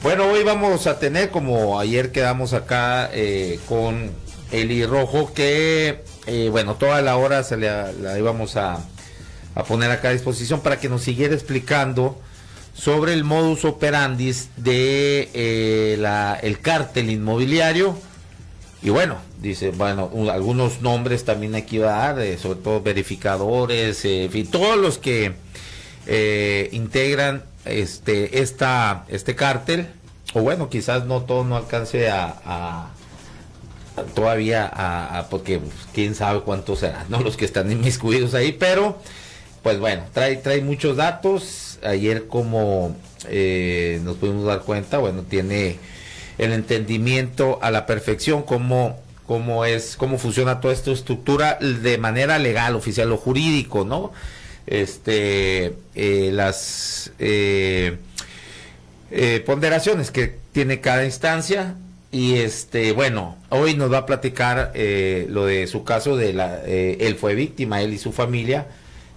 Bueno, hoy vamos a tener, como ayer quedamos acá con Eli Rojo, que bueno, toda la hora la íbamos a poner acá a disposición para que nos siguiera explicando sobre el modus operandi de el cártel inmobiliario. Y bueno, dice, bueno, algunos nombres también aquí va a dar, sobre todo verificadores, en fin, todos los que integran este cártel, o bueno, quizás no todo no alcance todavía porque pues, quién sabe cuántos serán, ¿no? Los que están inmiscuidos ahí, pero pues bueno, trae muchos datos. Ayer, como nos pudimos dar cuenta, bueno, tiene el entendimiento a la perfección cómo funciona toda esta estructura de manera legal, oficial o jurídico, ¿no? Las ponderaciones que tiene cada instancia. Y bueno, hoy nos va a platicar lo de su caso él fue víctima, él y su familia,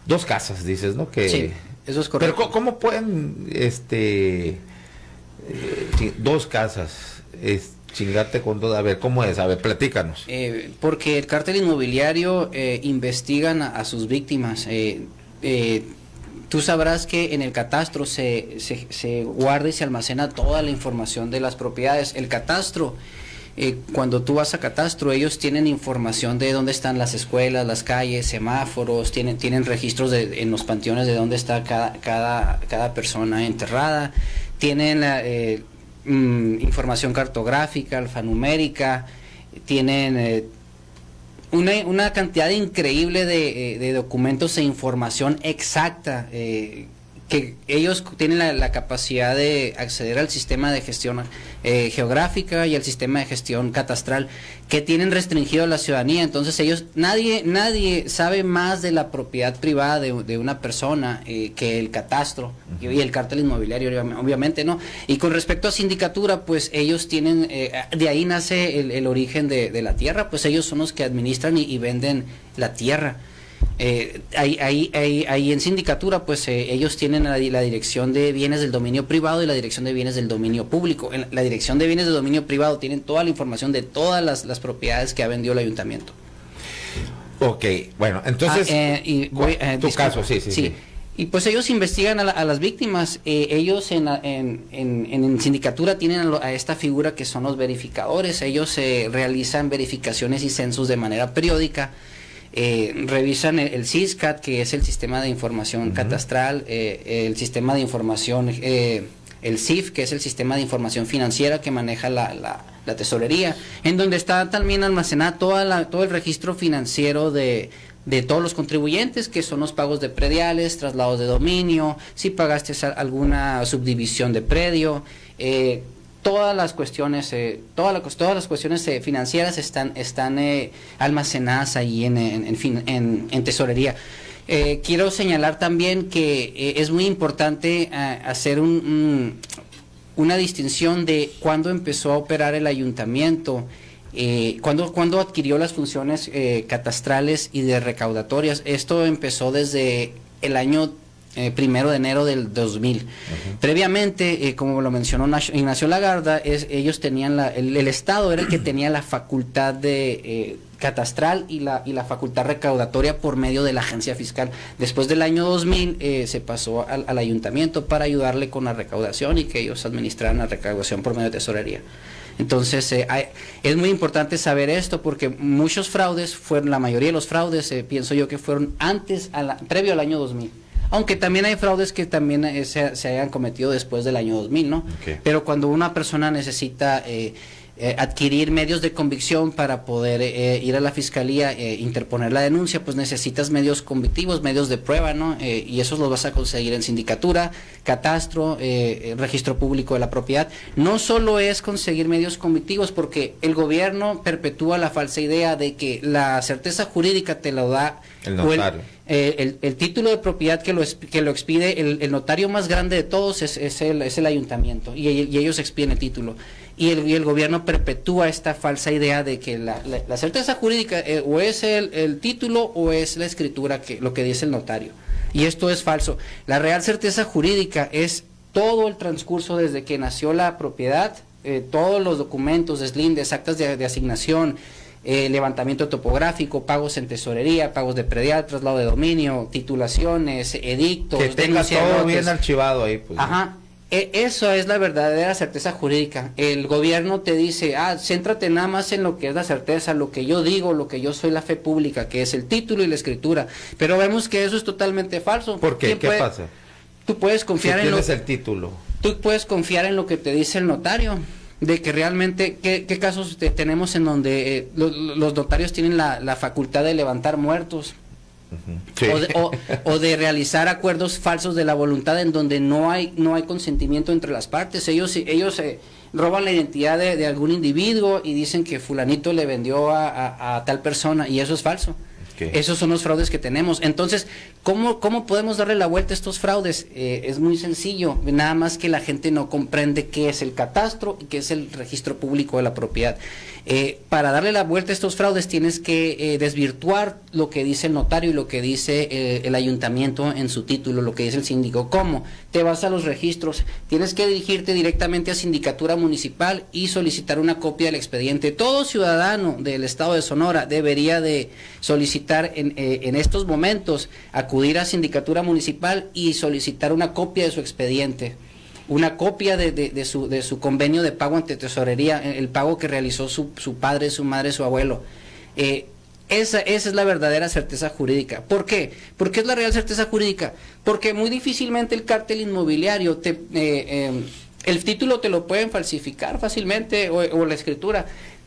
2 casas, dices, ¿no? Que sí, eso es correcto. Pero ¿cómo pueden 2 casas chingarte con 2? A ver, ¿cómo es? A ver, platícanos. Porque el cártel inmobiliario investigan a sus víctimas. Tú sabrás que en el catastro se guarda y se almacena toda la información de las propiedades. El catastro, cuando tú vas a catastro, ellos tienen información de dónde están las escuelas, las calles, semáforos, tienen registros en los panteones de dónde está cada persona enterrada, tienen información cartográfica, alfanumérica, tienen una cantidad increíble de documentos e información exacta, que ellos tienen la capacidad de acceder al sistema de gestión geográfica y al sistema de gestión catastral, que tienen restringido a la ciudadanía. Entonces nadie sabe más de la propiedad privada de una persona que el catastro y el cártel inmobiliario, obviamente, ¿no? Y con respecto a sindicatura, pues ellos tienen, de ahí nace el origen de la tierra, pues ellos son los que administran y venden la tierra. Ahí en sindicatura, pues ellos tienen la dirección de bienes del dominio privado y la dirección de bienes del dominio público. En la dirección de bienes del dominio privado tienen toda la información de todas las propiedades que ha vendido el ayuntamiento. Ok, bueno, entonces tu caso, sí. Y pues ellos investigan a las víctimas. Ellos en sindicatura tienen a esta figura que son los verificadores. Ellos realizan verificaciones y censos de manera periódica. Revisan el SISCAT, que es el sistema de información catastral, el sistema de información, el SIF, que es el sistema de información financiera que maneja la tesorería, en donde está también almacenada todo el registro financiero de todos los contribuyentes, que son los pagos de prediales, traslados de dominio, si pagaste alguna subdivisión de predio, todas las cuestiones financieras están almacenadas ahí en tesorería. Quiero señalar también que es muy importante hacer una distinción de cuándo empezó a operar el ayuntamiento, cuándo adquirió las funciones catastrales y de recaudatorias. Esto empezó desde el año 1 de enero del 2000. Previamente, como lo mencionó Ignacio Lagarda, ellos tenían el Estado era el que tenía la facultad de catastral y la facultad recaudatoria por medio de la agencia fiscal. Después del año 2000 se pasó al ayuntamiento para ayudarle con la recaudación y que ellos administraran la recaudación por medio de tesorería. Entonces es muy importante saber esto, porque muchos fraudes la mayoría de los fraudes pienso yo que fueron previo al año 2000. Aunque también hay fraudes que también se hayan cometido después del año 2000, ¿no? Okay. Pero cuando una persona necesita adquirir medios de convicción para poder ir a la fiscalía, interponer la denuncia, pues necesitas medios convictivos, medios de prueba, ¿no? Y esos los vas a conseguir en sindicatura, catastro, registro público de la propiedad. No solo es conseguir medios convictivos, porque el gobierno perpetúa la falsa idea de que la certeza jurídica te lo da el notario. El título de propiedad que lo expide el notario más grande de todos es el ayuntamiento, y ellos expiden el título, y el gobierno perpetúa esta falsa idea de que la certeza jurídica o es el título o es la escritura, lo que dice el notario, y esto es falso. La real certeza jurídica es todo el transcurso desde que nació la propiedad, todos los documentos, deslindes, actas de asignación, levantamiento topográfico, pagos en tesorería, pagos de predial, traslado de dominio, titulaciones, edictos, que tenga todo bien archivado ahí, pues. Ajá. Eso es la verdadera certeza jurídica. El gobierno te dice, céntrate nada más en lo que es la certeza, lo que yo digo, lo que yo soy, la fe pública, que es el título y la escritura. Pero vemos que eso es totalmente falso. ¿Por qué? ¿Qué pasa? Tú puedes confiar en el título. Tú puedes confiar en lo que te dice el notario, de que realmente, ¿qué casos tenemos en donde los notarios tienen la facultad de levantar muertos? Sí. O de realizar acuerdos falsos de la voluntad en donde no hay consentimiento entre las partes. Ellos roban la identidad de algún individuo y dicen que fulanito le vendió a tal persona, y eso es falso. Okay. Esos son los fraudes que tenemos. Entonces, ¿cómo podemos darle la vuelta a estos fraudes? Es muy sencillo, nada más que la gente no comprende qué es el catastro y qué es el registro público de la propiedad. Para darle la vuelta a estos fraudes tienes que desvirtuar lo que dice el notario y lo que dice el ayuntamiento en su título, lo que dice el síndico. ¿Cómo? Te vas a los registros, tienes que dirigirte directamente a Sindicatura Municipal y solicitar una copia del expediente. Todo ciudadano del estado de Sonora debería de solicitar en estos momentos, acudir a Sindicatura Municipal y solicitar una copia de su expediente, una copia de su convenio de pago ante tesorería, el pago que realizó su padre, su madre, su abuelo. Esa es la verdadera certeza jurídica. ¿Por qué? ¿Por qué es la real certeza jurídica? Porque muy difícilmente el cártel inmobiliario, el título te lo pueden falsificar fácilmente, o la escritura,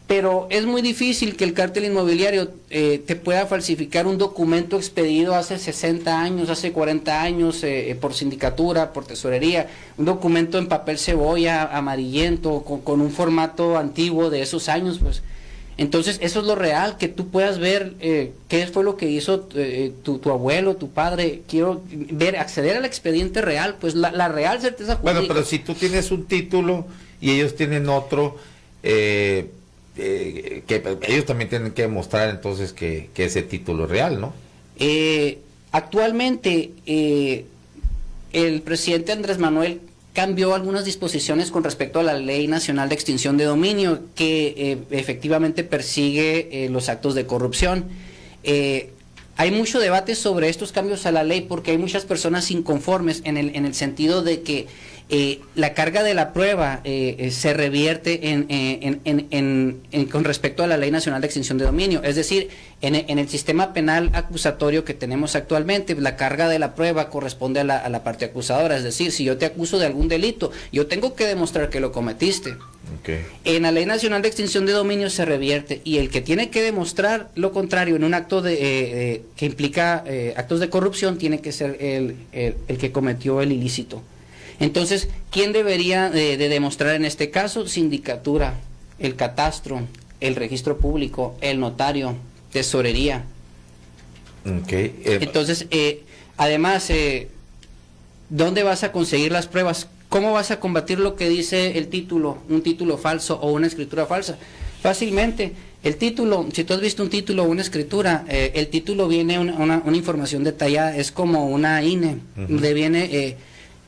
pero es muy difícil que el cártel inmobiliario te pueda falsificar un documento expedido hace 60 años, hace 40 años, por sindicatura, por tesorería, un documento en papel cebolla, amarillento, con un formato antiguo de esos años, pues. Entonces, eso es lo real, que tú puedas ver qué fue lo que hizo tu abuelo, tu padre. Quiero acceder al expediente real, pues la real certeza jurídica. Bueno, pero si tú tienes un título y ellos tienen otro, que ellos también tienen que demostrar entonces que ese título es real, ¿no? Actualmente, el presidente Andrés Manuel cambió algunas disposiciones con respecto a la Ley Nacional de Extinción de Dominio, que efectivamente persigue los actos de corrupción. Hay mucho debate sobre estos cambios a la ley porque hay muchas personas inconformes en el sentido de que la carga de la prueba se revierte con respecto a la Ley Nacional de Extinción de Dominio. Es decir, en el sistema penal acusatorio que tenemos actualmente, la carga de la prueba corresponde a la parte acusadora. Es decir, si yo te acuso de algún delito, yo tengo que demostrar que lo cometiste. Okay. En la Ley Nacional de Extinción de Dominio se revierte, y el que tiene que demostrar lo contrario en un acto que implica actos de corrupción tiene que ser el que cometió el ilícito. Entonces, ¿quién debería de demostrar en este caso? Sindicatura, el catastro, el registro público, el notario, tesorería. Okay. Entonces, además, ¿dónde vas a conseguir las pruebas? ¿Cómo vas a combatir lo que dice el título, un título falso o una escritura falsa? Fácilmente. El título, si tú has visto un título o una escritura, el título viene una información detallada, es como una INE, donde viene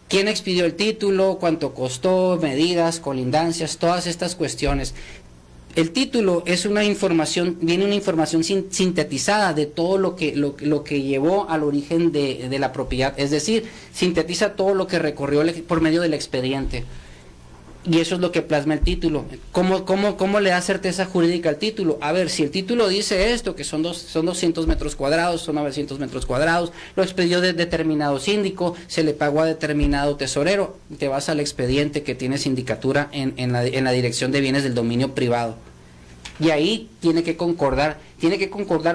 quién expidió el título, cuánto costó, medidas, colindancias, todas estas cuestiones. El título es una información, viene una información sintetizada de todo lo que llevó al origen de la propiedad, es decir, sintetiza todo lo que recorrió por medio del expediente. Y eso es lo que plasma el título. ¿Cómo le da certeza jurídica al título? A ver, si el título dice esto, que son 200 metros cuadrados, son 900 metros cuadrados, lo expedió de determinado síndico, se le pagó a determinado tesorero, te vas al expediente que tiene sindicatura en la Dirección de Bienes del Dominio Privado. Y ahí tiene que concordar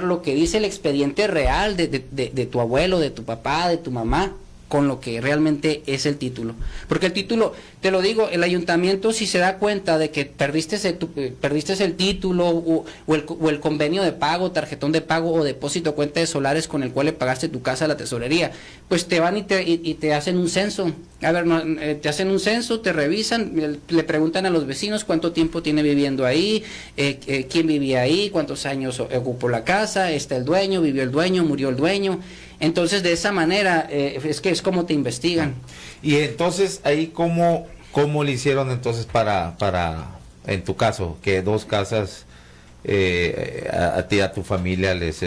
lo que dice el expediente real de tu abuelo, de tu papá, de tu mamá, con lo que realmente es el título. Porque el título, te lo digo, el ayuntamiento, si se da cuenta de que perdiste el título o el convenio de pago, tarjetón de pago o depósito cuenta de solares con el cual le pagaste tu casa a la tesorería, pues te van y te hacen un censo. A ver, te hacen un censo, te revisan, le preguntan a los vecinos cuánto tiempo tiene viviendo ahí, quién vivía ahí, cuántos años ocupó la casa, está el dueño, vivió el dueño, murió el dueño. Entonces, de esa manera, es que es como te investigan. Y entonces, ahí, ¿cómo le hicieron entonces para, en tu caso, que dos casas a ti y a tu familia les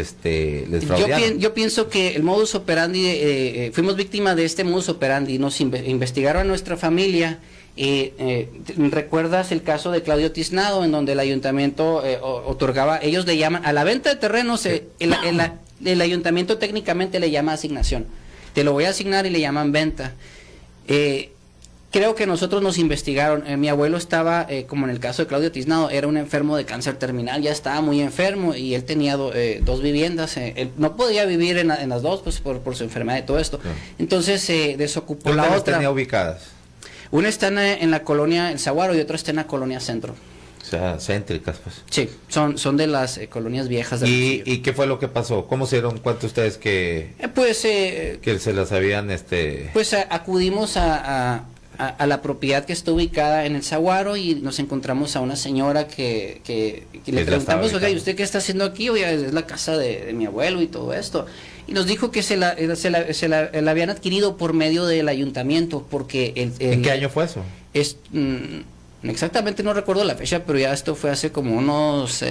fraudearon? Yo pienso que el modus operandi, fuimos víctimas de este modus operandi, nos investigaron a nuestra familia. ¿Recuerdas el caso de Claudio Tiznado, en donde el ayuntamiento otorgaba, ellos le llaman, a la venta de terrenos, el ayuntamiento técnicamente le llama asignación, te lo voy a asignar y le llaman venta? Creo que nosotros nos investigaron. Mi abuelo estaba, como en el caso de Claudio Tiznado, era un enfermo de cáncer terminal, ya estaba muy enfermo y él tenía dos viviendas. Él no podía vivir en las dos, pues por su enfermedad y todo esto. Claro. Entonces se desocupó la otra. ¿Dónde tenía ubicadas? Una está en la colonia El Saguaro y otra está en la colonia Centro. O sea, céntricas, pues. Sí, son de las colonias viejas. ¿Y qué fue lo que pasó? ¿Cómo se dieron cuenta ustedes que se las habían Pues acudimos a la propiedad que está ubicada en El Saguaro y nos encontramos a una señora que le preguntamos, oiga, ¿y usted qué está haciendo aquí? Oiga, es la casa de mi abuelo y todo esto. Y nos dijo que se la habían adquirido por medio del ayuntamiento, porque... ¿En qué año fue eso? Exactamente no recuerdo la fecha, pero ya esto fue hace como unos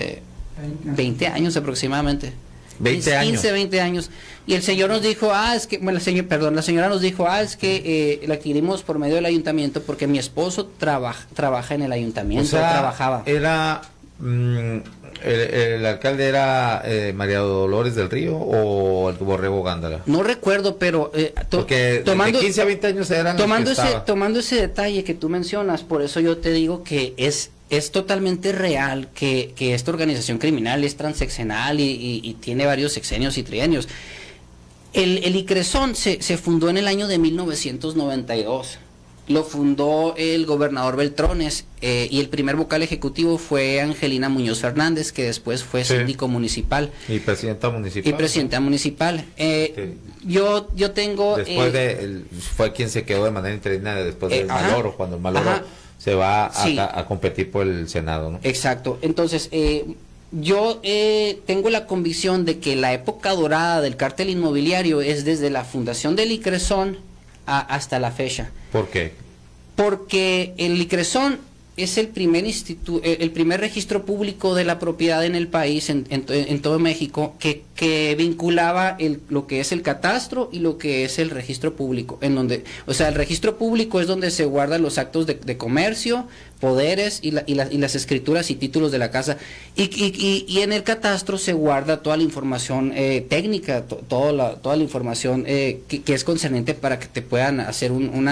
20 años aproximadamente. 20 años. 15, 20 años. Y el señor nos dijo, la señora nos dijo, es que la adquirimos por medio del ayuntamiento porque mi esposo trabaja en el ayuntamiento. O sea, trabajaba. Era, el alcalde era María Dolores del Río o el Borrego Gándara. No recuerdo, pero porque de 15 a 20 años eran tomando ese detalle que tú mencionas, por eso yo te digo que es totalmente real que esta organización criminal es transeccional y tiene varios sexenios y trienios. El ICRESON se fundó en el año de 1992. Lo fundó el gobernador Beltrones y el primer vocal ejecutivo fue Angelina Muñoz Fernández, que después fue síndico municipal. Y presidenta municipal. Yo tengo... Después fue quien se quedó de manera interina después del Maloro, cuando el Maloro se va a competir por el Senado, ¿no? Exacto. Entonces, yo tengo la convicción de que la época dorada del cártel inmobiliario es desde la fundación del ICRESON hasta la fecha. ¿Por qué? Porque el ICRESON es el primer registro público de la propiedad en el país, en todo México, que vinculaba lo que es el catastro y lo que es el registro público, en donde, o sea, el registro público es donde se guardan los actos de comercio, poderes y las escrituras y títulos de la casa, y en el catastro se guarda toda la información técnica, toda la información que es concerniente para que te puedan hacer un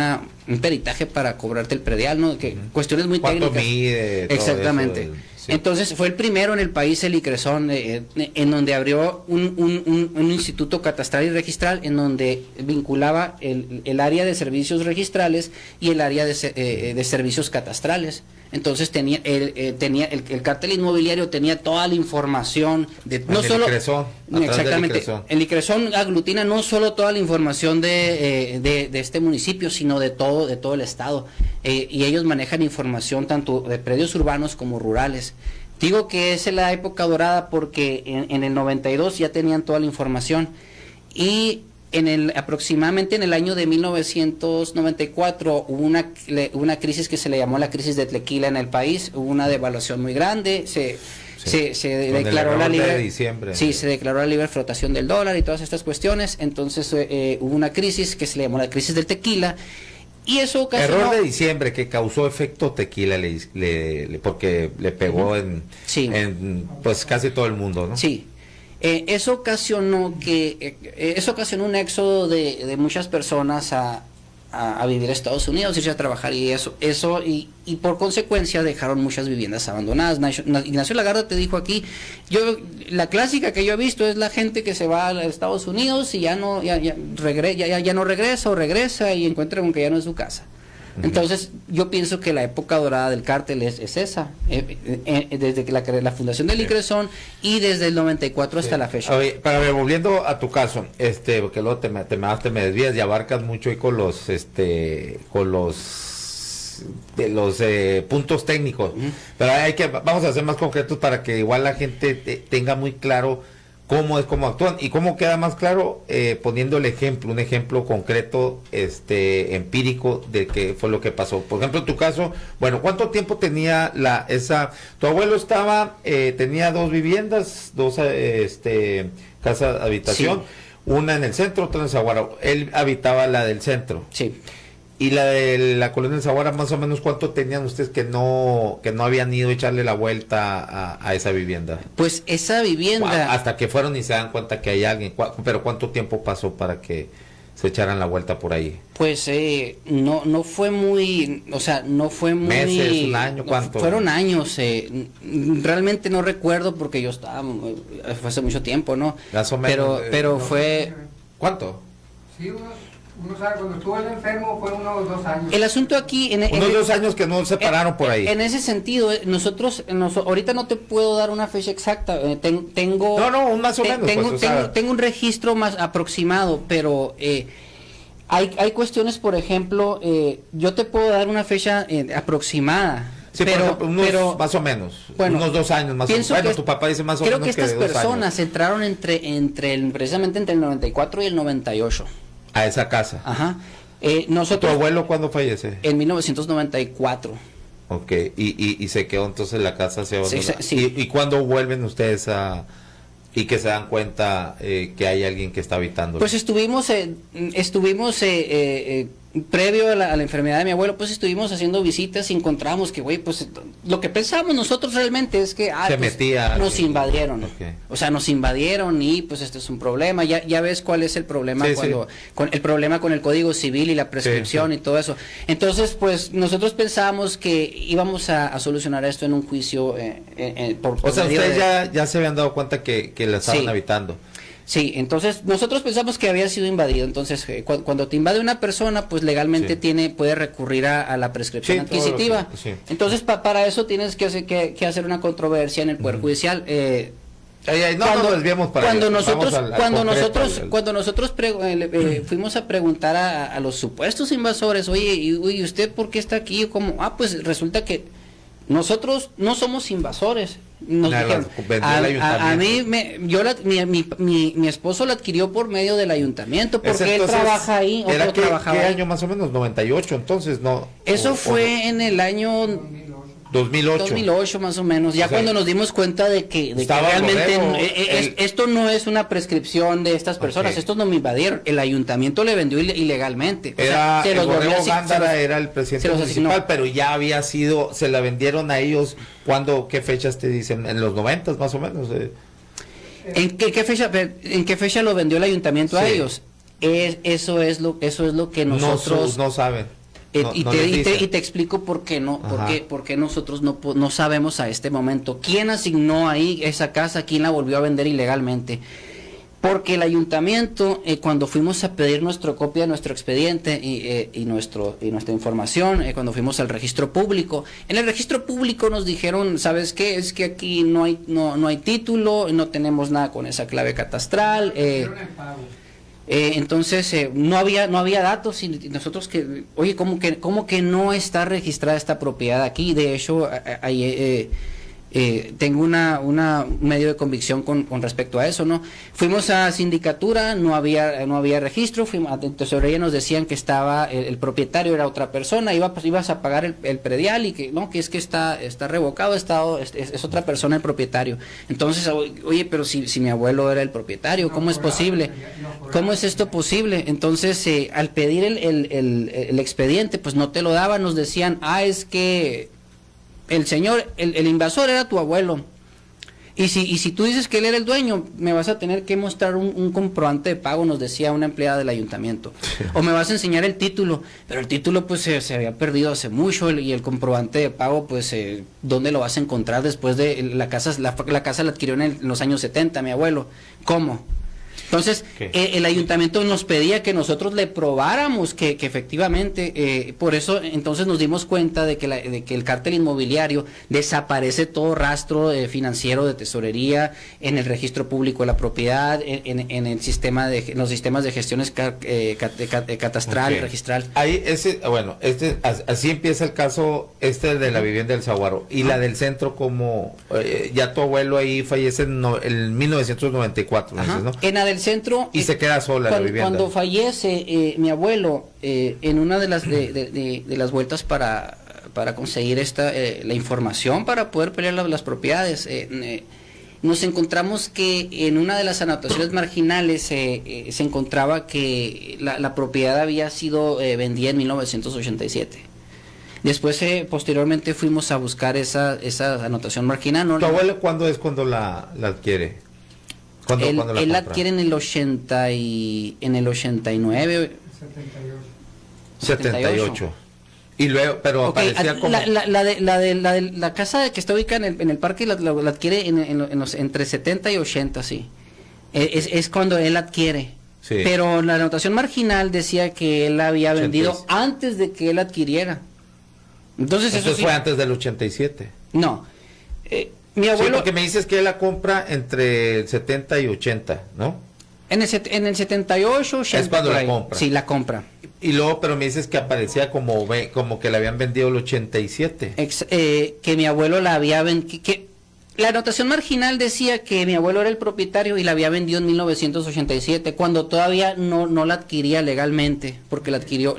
peritaje para cobrarte el predial, ¿no? Que cuestiones muy técnicas. Mide, exactamente. Eso, sí. Entonces fue el primero en el país, el ICRESON, en donde abrió un instituto catastral y registral, en donde vinculaba el área de servicios registrales y el área de servicios catastrales. Entonces el cártel inmobiliario tenía toda la información de no solo exactamente. El ICRESON aglutina no solo toda la información de este municipio, sino de todo el estado, y ellos manejan información tanto de predios urbanos como rurales. Digo que es la época dorada porque en el 92 ya tenían toda la información, y aproximadamente en el año de 1994 hubo una crisis que se le llamó la crisis de tequila en el país. Hubo una devaluación muy grande, se declaró la libre se declaró la libre flotación del dólar y todas estas cuestiones. Entonces hubo una crisis que se le llamó la crisis del tequila, y eso ocasionó... Error de diciembre que causó efecto tequila, porque le pegó en pues casi todo el mundo, ¿no? Sí. Eso ocasionó un éxodo de muchas personas a vivir a Estados Unidos, irse a trabajar, y y por consecuencia dejaron muchas viviendas abandonadas. Ignacio Lagarda te dijo aquí, la clásica que yo he visto es la gente que se va a Estados Unidos y ya no regresa, o regresa y encuentra con que ya no es su casa. Entonces yo pienso que la época dorada del cártel es esa, desde que la fundación del ICRESON y desde el 94 hasta la fecha. Para ver, volviendo a tu caso, porque luego te me desvías y abarcas mucho ahí con los puntos técnicos, pero vamos a ser más concretos para que igual la gente tenga muy claro cómo es cómo actúan y cómo queda más claro poniendo el ejemplo, un ejemplo concreto, empírico de qué fue lo que pasó. Por ejemplo, en tu caso, bueno, ¿cuánto tiempo tenía tu abuelo tenía 2 viviendas, 2 casas habitación, sí, una en el centro, otra en Zaguara? Él habitaba la del centro. Sí. Y la de la colonia de Zaguara, más o menos, ¿cuánto tenían ustedes que no habían ido a echarle la vuelta a esa vivienda? Pues esa vivienda... Hasta que fueron y se dan cuenta que hay alguien. Pero ¿cuánto tiempo pasó para que se echaran la vuelta por ahí? Pues no fue muy... O sea, no fue muy... ¿Meses, un año? ¿Cuánto? Fueron años. Realmente no recuerdo porque yo estaba... Fue hace mucho tiempo, ¿no? Más o menos. Pero fue... ¿Cuánto? Sí, uno sabe, cuando estuvo el enfermo fue unos 2 años. El asunto aquí... unos 2 años que no se pararon por ahí. En ese sentido, nosotros ahorita no te puedo dar una fecha exacta. Tengo... No, más o menos. Tengo un registro más aproximado, pero... Hay cuestiones, por ejemplo, yo te puedo dar una fecha aproximada. Sí, pero más o menos, bueno, unos 2 años más o menos. Bueno, tu papá dice más o menos. Creo que estas personas entraron precisamente entre el 94 y el 98. A esa casa. Ajá. ¿Tu abuelo cuándo fallece? En 1994. Ok, y se quedó entonces la casa hacia sí. ¿Y cuándo vuelven ustedes y que se dan cuenta que hay alguien que está habitando? Pues estuvimos previo a la enfermedad de mi abuelo, pues estuvimos haciendo visitas y encontramos que, güey, pues lo que pensamos nosotros realmente es que nos invadieron. Okay. O sea, nos invadieron y pues este es un problema. Ya ves cuál es el problema el problema con el Código Civil y la prescripción y todo eso. Entonces, pues nosotros pensábamos que íbamos a solucionar esto en un juicio o sea, ustedes ya se habían dado cuenta que la estaban habitando. Sí, entonces nosotros pensamos que había sido invadido. Entonces, cuando te invade una persona, pues legalmente puede recurrir a la prescripción adquisitiva. Entonces, para eso tienes que hacer una controversia en el Poder Judicial. Cuando nosotros fuimos a preguntar a los supuestos invasores, oye, ¿y usted por qué está aquí? Como, pues resulta que nosotros no somos invasores. Nos dijeron, a mí mi esposo la adquirió por medio del ayuntamiento porque él trabaja ahí. ¿Qué año más o menos? 98, entonces no. Eso fue en el año 2008 más o menos, ya cuando nos dimos cuenta de que realmente esto no es una prescripción de estas personas, estos no me invadieron, el ayuntamiento le vendió ilegalmente. Era el presidente municipal, pero ya había sido, se la vendieron a ellos, ¿qué fechas te dicen? En los 90 más o menos. ¿En qué fecha lo vendió el ayuntamiento a ellos? Eso es lo que nosotros no saben. Y te explico por qué no, porque nosotros no sabemos a este momento quién asignó ahí esa casa, quién la volvió a vender ilegalmente. Porque el ayuntamiento, cuando fuimos a pedir nuestra copia de nuestro expediente y nuestra información, cuando fuimos al registro público, en el registro público nos dijeron, ¿sabes qué? Es que aquí no hay título, no tenemos nada con esa clave catastral. Entonces no había datos y nosotros oye, ¿cómo que no está registrada esta propiedad aquí? De hecho, tengo un medio de convicción con respecto a eso, ¿no? Fuimos a sindicatura, no había registro, fuimos a tesorería, nos decían que estaba el propietario era otra persona, ibas a pagar el predial y que no, que es que está revocado, es otra persona el propietario. Entonces, oye, pero si mi abuelo era el propietario, ¿cómo es posible? ¿Cómo es esto posible? Entonces, al pedir el expediente, pues no te lo daban, nos decían, es que el invasor era tu abuelo. Y si tú dices que él era el dueño, me vas a tener que mostrar un comprobante de pago, nos decía una empleada del ayuntamiento. O me vas a enseñar el título, pero el título pues se había perdido hace mucho y el comprobante de pago pues ¿dónde lo vas a encontrar después de la casa la adquirió en los años 70 mi abuelo? ¿Cómo? Entonces, el ayuntamiento nos pedía que nosotros le probáramos que efectivamente, por eso entonces nos dimos cuenta de que el cártel inmobiliario desaparece todo rastro financiero de tesorería en el registro público de la propiedad, en el sistema en los sistemas de gestiones catastral, registral. Ahí así empieza el caso de la vivienda del Saguaro. Y la del centro, como ya tu abuelo ahí fallece en 1994, dices, ¿no? En la del centro, y se queda sola la vivienda. Cuando fallece mi abuelo, en una de las vueltas para conseguir la información para poder pelear las propiedades, nos encontramos que en una de las anotaciones marginales se encontraba que la propiedad había sido vendida en 1987. Después, posteriormente, fuimos a buscar esa anotación marginal. ¿Tu abuelo cuándo la adquiere? Él la adquiere en el 89. 78. Y luego, pero aparecía como... La casa que está ubicada en el parque la adquiere entre 70 y 80, sí. Es cuando él adquiere. Sí. Pero la anotación marginal decía que él la había vendido antes de que él adquiriera. Entonces eso sí, fue antes del 87. No. Mi abuelo... Sí, porque me dices que él la compra entre 70 y 80, ¿no? En el 78, 80. Es cuando la compra. Sí, la compra. Y luego, pero me dices que aparecía como que la habían vendido el 87. Que mi abuelo la había vendido... La anotación marginal decía que mi abuelo era el propietario y la había vendido en 1987, cuando todavía no la adquiría legalmente, porque la adquirió.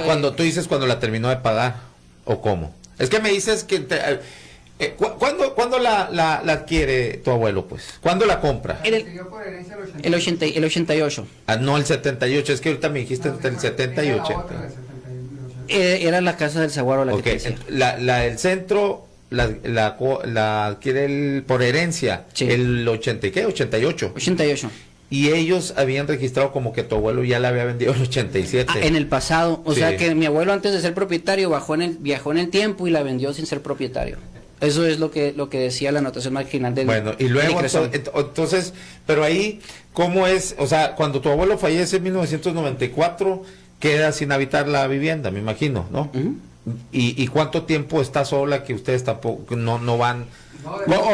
Cuando tú dices cuando la terminó de pagar, ¿o cómo? Es que me dices que... ¿Cuándo la adquiere tu abuelo, pues? ¿Cuándo la compra? El 88. No, el 78. Es que ahorita me dijiste entre el 70 y 80. Era la casa del Saguaro la que te decía. La del centro la adquiere por herencia. Sí. El 80, ¿qué? 88. 88. Y ellos habían registrado como que tu abuelo ya la había vendido en el 87. En el pasado. O sea que mi abuelo, antes de ser propietario, viajó en el tiempo y la vendió sin ser propietario. Eso es lo que decía la anotación marginal del... Bueno, y luego, entonces, pero ahí, ¿cómo es? O sea, cuando tu abuelo fallece en 1994, queda sin habitar la vivienda, me imagino, ¿no? ¿Y cuánto tiempo está sola que ustedes tampoco no van?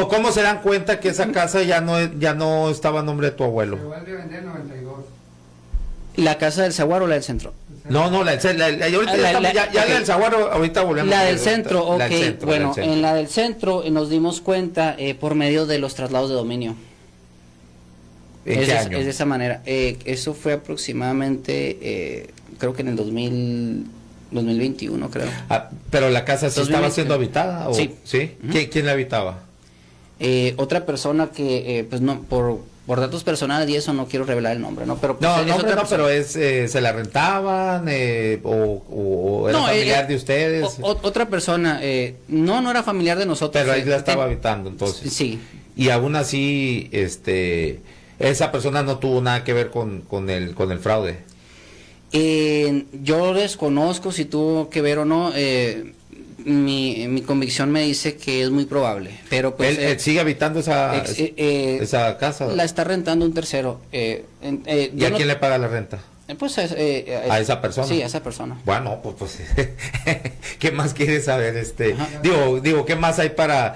¿O cómo se dan cuenta que esa casa ya no estaba a nombre de tu abuelo? Se vuelve a vender 92. ¿La casa del Saguaro o la del centro? No, la del Saguaro, ahorita volvemos. La del centro, bueno, en la del centro nos dimos cuenta por medio de los traslados de dominio. ¿En qué año? Es de esa manera. Eso fue aproximadamente, creo que en el 2021, creo. Pero la casa sí estaba siendo habitada, ¿o? Sí. ¿Sí? ¿Quién la habitaba? Otra persona que, pues no, por datos personales y eso no quiero revelar el nombre, ¿no? Pero pues, pero se la rentaban o era familiar de ustedes. Otra persona, no era familiar de nosotros. Pero ahí la estaba habitando, entonces. Sí. Y aún así, esa persona no tuvo nada que ver con el fraude. Yo desconozco si tuvo que ver o no. Mi convicción me dice que es muy probable, pero pues él sigue habitando esa casa. La está rentando un tercero. ¿Y a quién le paga la renta? Pues a esa persona. Sí, a esa persona. Bueno, pues ¿qué más quieres saber? Digo, ¿qué más hay para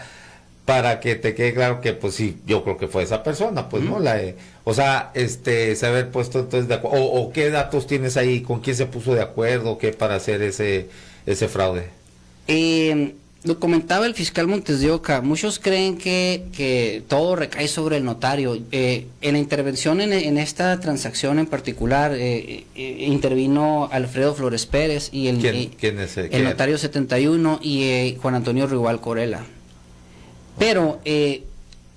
que te quede claro que pues sí, yo creo que fue esa persona, pues no se haber puesto entonces de acuerdo, o qué datos tienes ahí, con quién se puso de acuerdo, qué para hacer ese fraude? Lo comentaba el fiscal Montes de Oca, muchos creen que todo recae sobre el notario. En la intervención en esta transacción en particular intervino Alfredo Flores Pérez y ¿Quién es el notario 71 y Juan Antonio Rival Corella. Pero,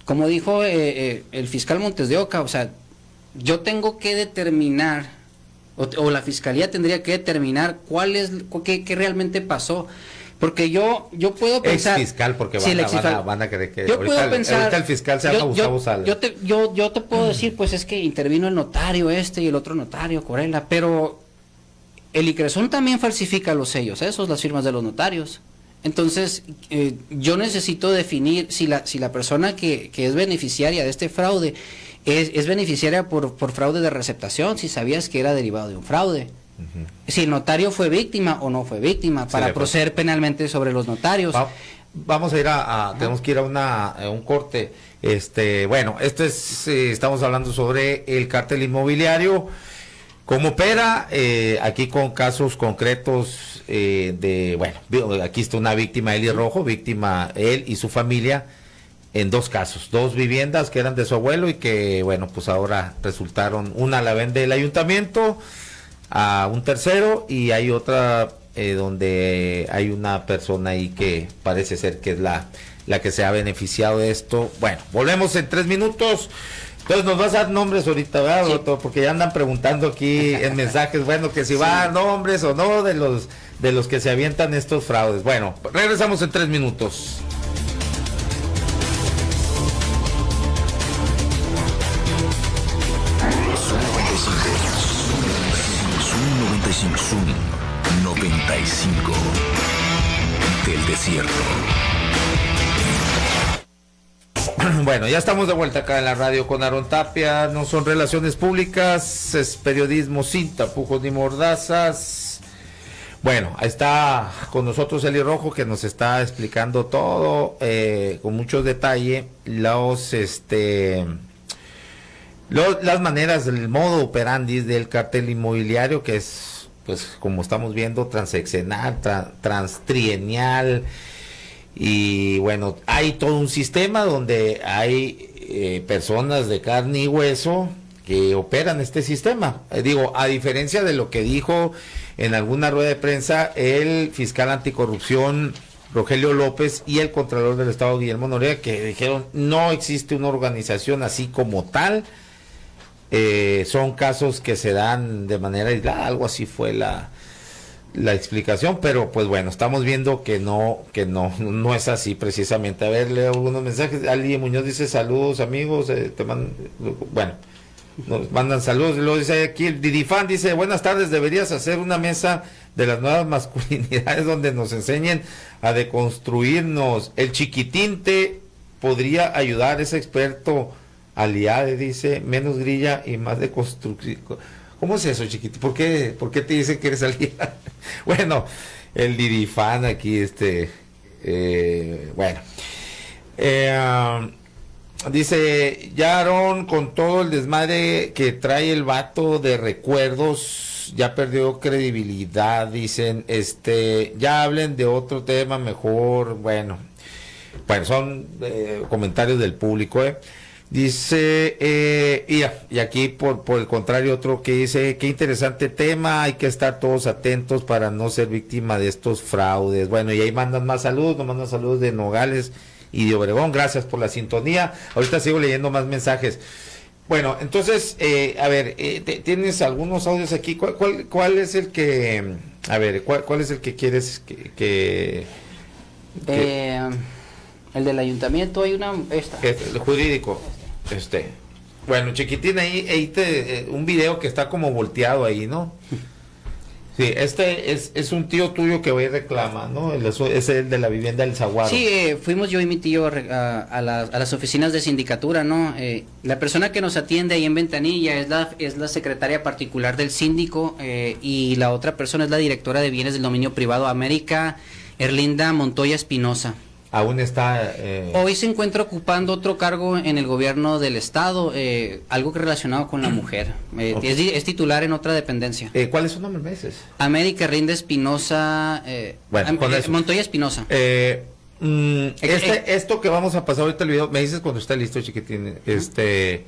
como dijo el fiscal Montes de Oca, o sea, yo tengo que determinar, o la fiscalía tendría que determinar qué realmente pasó. Porque yo puedo pensar... Ex fiscal, porque van a creer que... Yo puedo pensar... Ahorita el fiscal se llama Gustavo Salas. Yo te puedo decir, pues es que intervino el notario y el otro notario, Corella, pero el ICRESON también falsifica los sellos, las firmas de los notarios. Entonces, yo necesito definir si la persona que es beneficiaria de este fraude es beneficiaria por fraude de receptación, si sabías que era derivado de un fraude. Si el notario fue víctima o no fue víctima, para proceder penalmente sobre los notarios. Vamos a ir tenemos que ir a un corte. Bueno, esto es, estamos hablando sobre el cártel inmobiliario, cómo opera, aquí con casos concretos aquí está una víctima, Eli Rojo, víctima él y su familia, en 2 casos, 2 viviendas que eran de su abuelo y que, bueno, pues ahora resultaron, una la vende el ayuntamiento a un tercero y hay otra donde hay una persona ahí que parece ser que es la que se ha beneficiado de esto. Bueno, volvemos en 3 minutos. Entonces nos vas a dar nombres ahorita, ¿verdad, doctor? Porque ya andan preguntando aquí en mensajes, bueno, que si va a dar nombres o no de los que se avientan estos fraudes. Bueno, regresamos en 3 minutos. Zoom 95 del desierto. Bueno, ya estamos de vuelta acá en la radio con Aarón Tapia. No son relaciones públicas, es periodismo sin tapujos ni mordazas. Bueno, ahí está con nosotros Eli Rojo, que nos está explicando todo con mucho detalle las maneras, el modo operandi del cartel inmobiliario, que es, pues, como estamos viendo, transeccional, transtrienial. Y bueno, hay todo un sistema donde hay personas de carne y hueso que operan este sistema. A diferencia de lo que dijo en alguna rueda de prensa el fiscal anticorrupción Rogelio López y el contralor del estado Guillermo Noriega, que dijeron no existe una organización así como tal, son casos que se dan de manera aislada, algo así fue la explicación, pero pues bueno, estamos viendo que no es así precisamente. A ver, leo algunos mensajes. Ali Muñoz dice saludos amigos, nos mandan saludos. Luego dice aquí el Didifan, dice buenas tardes, deberías hacer una mesa de las nuevas masculinidades donde nos enseñen a deconstruirnos. El Chiquitín te podría ayudar, es experto. Aliade dice menos grilla y más de construcción. ¿Cómo es eso, Chiquito? ¿Por qué te dicen que eres aliade? Bueno, el Didifan aquí, dice, ya Aarón, con todo el desmadre que trae el vato de recuerdos, ya perdió credibilidad, dicen, ya hablen de otro tema mejor. Bueno, son comentarios del público, Dice, y aquí por el contrario otro que dice, qué interesante tema, hay que estar todos atentos para no ser víctima de estos fraudes. Bueno, y ahí mandan más saludos, nos mandan saludos de Nogales y de Obregón, gracias por la sintonía. Ahorita sigo leyendo más mensajes. Bueno, entonces, ¿tienes algunos audios aquí? ¿Cuál es el que, cuál es el que quieres que el del ayuntamiento, hay el jurídico. Bueno, Chiquitín, ahí un video que está como volteado ahí, ¿no? Sí, es un tío tuyo que hoy reclama, ¿no? Es el de la vivienda del Zaguaro. Sí, fuimos yo y mi tío a las oficinas de sindicatura, ¿no? La persona que nos atiende ahí en Ventanilla es la secretaria particular del síndico, y la otra persona es la directora de bienes del dominio privado, América Erlinda Montoya Espinosa. Aún está... Hoy se encuentra ocupando otro cargo en el gobierno del estado, algo que relacionado con la mujer. Okay. Es titular en otra dependencia. ¿Cuál es su nombre, me dices? América Rinda Espinosa, Montoya Espinosa. Esto que vamos a pasar ahorita el video, me dices cuando está listo, Chiquitín, ¿es de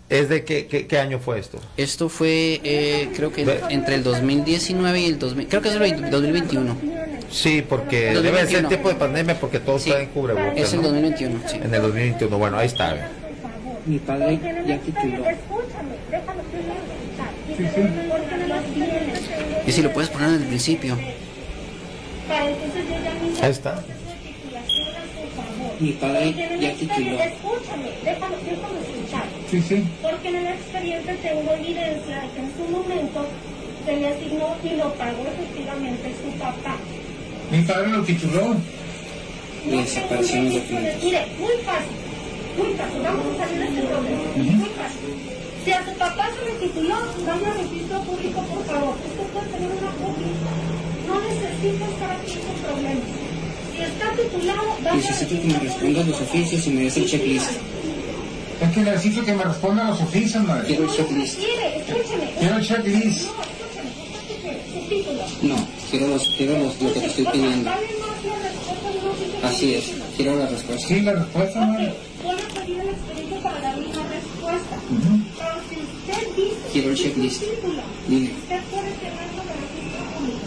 qué año fue esto? Esto fue, creo que entre el 2019 y el 2021. Sí, porque 2021. Debe ser tiempo de pandemia porque todos traen cubrebocas. Es el 2021, sí. En el 2021, bueno, ahí está. Mi padre ya tituló. Y si lo puedes poner desde el principio. Ahí está. Mi padre ya tituló. Déjame escuchar. Sí. Porque en el expediente tengo evidencia de que en su momento se le asignó y lo pagó efectivamente su papá. Mi padre lo tituló. No tengo documentos. Mire, muy fácil. Muy fácil, vamos a salir de este problema. Muy fácil. Si a su papá se le tituló, vaya al registro público, por favor. Usted puede tener una copia. No necesita estar aquí con problemas. Si está titulado, vaya al Necesito que me registro responda los oficios y me des el checklist. Es que necesito que me responda a los oficios, madre. Quiero el checklist. Escúcheme. Quiero el checklist. No, escúcheme. ¿Usted qué quiere? Su título. No, quiero lo que te estoy pidiendo. Vale más la respuesta de un oficio que Así un es, título. quiero la respuesta. Sí, la respuesta, madre. Ok, voy a pedir el expediente para darle una respuesta. Pero si usted dice Quiero el que checklist. su título, Dile. usted puede tenerlo de registro público.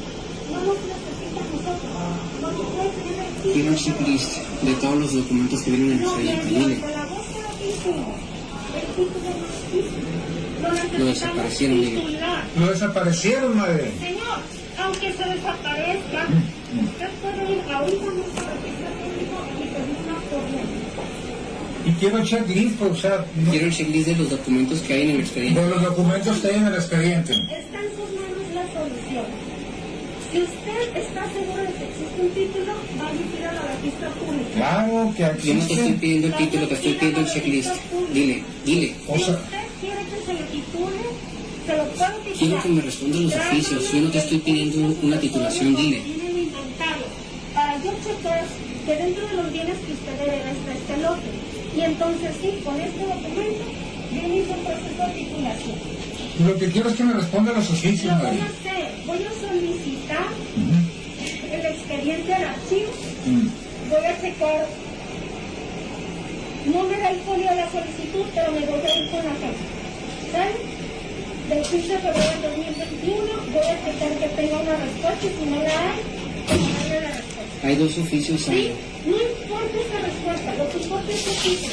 No nos necesita a nosotros. No nos puede tener el título. Quiero el checklist de todos los documentos que vienen en el No, expediente. de Dile. la búsqueda que hicimos, el título no existe. Lo necesitamos desaparecieron, dile. titular. Lo desaparecieron, madre. Señor, aunque se desaparezca, usted puede ir ahorita a nuestro registro público y pedir una copia. Y quiero el checklist, pues, o sea, no- Quiero el checklist de los documentos que hay en el expediente. de los documentos que hay en el expediente. Está en sus manos la solución. Si usted está seguro de que existe un título, va a ir a la registro público. Claro que aquí Yo no te estoy pidiendo el título, te estoy pidiendo el checklist. Dile, dile. O Si sea, usted quiere que se le titule, se lo puedo titular. Quiero que me respondan los oficios. Yo no te estoy pidiendo una titulación, dile. Tiene el inventario. Para yo checar que dentro de los bienes que usted hereda está este lote. Y entonces sí, con este documento, yo inicio un proceso de titulación. lo que quiero es que me responda a los oficios, Lo voy madre. a hacer. Voy a solicitar el expediente al archivo. Voy a checar. No me da el folio de la solicitud, pero me voy a ir con la fecha. ¿Sale? Del 15 de febrero del 2021 voy a checar que tenga una respuesta y si no la hay, me darle la respuesta. Hay dos oficios ¿Sí? ahí. No importa esa respuesta, lo que importa es que existe.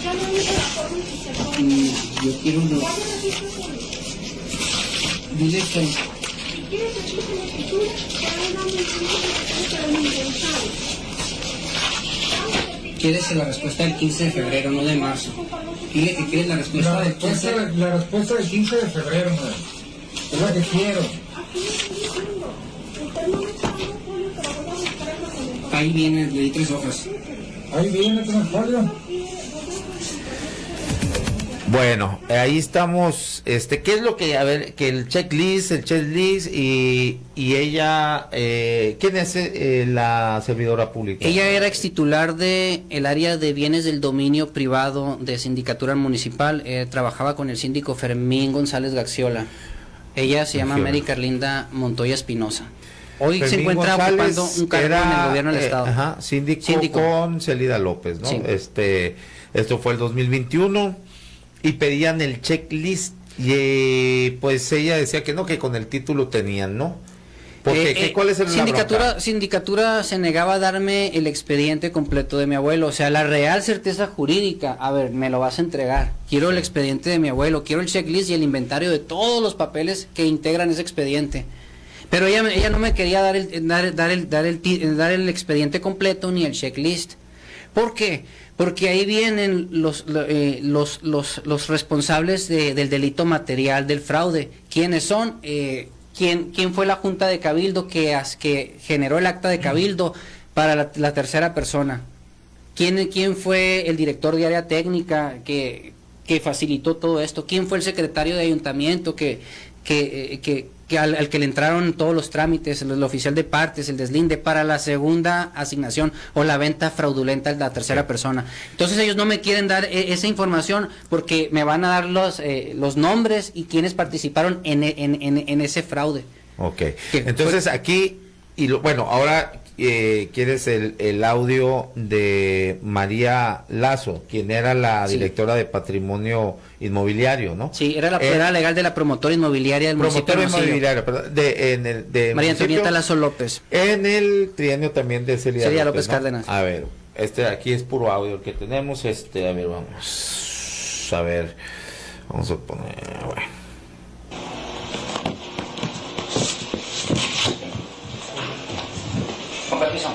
Ya no dice la forma en que se pone. Yo quiero los... Vaya al registro público. Dile que... Si quieres que existe la escritura, ya dame el tiempo que se para el inventario. Quieres la respuesta del 15 de febrero, no de marzo. Dile que quieres la respuesta La del 15 respuesta, la respuesta del 15 de febrero, madre. Es lo que quiero. Aquí me estoy diciendo, usted no me está dando folio, pero voy a buscar el documento. Ahí viene, le di 3 hojas. Ahí viene con el folio. Bueno, ahí estamos. ¿Qué es lo que, a ver, que el checklist y ella, ¿quién es la servidora pública? Ella era ex titular de el área de bienes del dominio privado de Sindicatura Municipal. Trabajaba con el síndico Fermín González Gaxiola. Ella se llama Mary Carlinda Montoya Espinosa. Hoy se Fermín encuentra González ocupando un cargo en el gobierno del estado. Ajá, síndico con Celida López, ¿no? Sí. Esto fue el 2021 y pedían el checklist y pues ella decía que no, que con el título tenían, ¿no? Porque, ¿cuál es el Sindicatura se negaba a darme el expediente completo de mi abuelo, o sea, la real certeza jurídica. A ver, me lo vas a entregar. Quiero el expediente de mi abuelo, quiero el checklist y el inventario de todos los papeles que integran ese expediente. Pero ella no me quería dar el expediente completo ni el checklist. ¿Por qué? Porque ahí vienen los responsables del delito material, del fraude. ¿Quiénes son? ¿Quién fue la Junta de Cabildo que generó el acta de Cabildo para la tercera persona? ¿Quién fue el director de área técnica que facilitó todo esto? ¿Quién fue el secretario de ayuntamiento al que le entraron todos los trámites, el oficial de partes, el deslinde para la segunda asignación o la venta fraudulenta de la tercera persona? Entonces ellos no me quieren dar esa información porque me van a dar los nombres y quienes participaron en ese fraude. Ok, entonces aquí, bueno, ahora quieres el audio de María Lazo, quien era la directora de Patrimonio Inmobiliario, ¿no? Sí, era la legal de la promotora inmobiliaria del municipio de inmobiliaria, perdón, de María Antonieta Lazo López. En el trienio también de Celida López, ¿no? Cárdenas. A ver, aquí es puro audio el que tenemos, a ver, vamos a poner, bueno. Con permiso.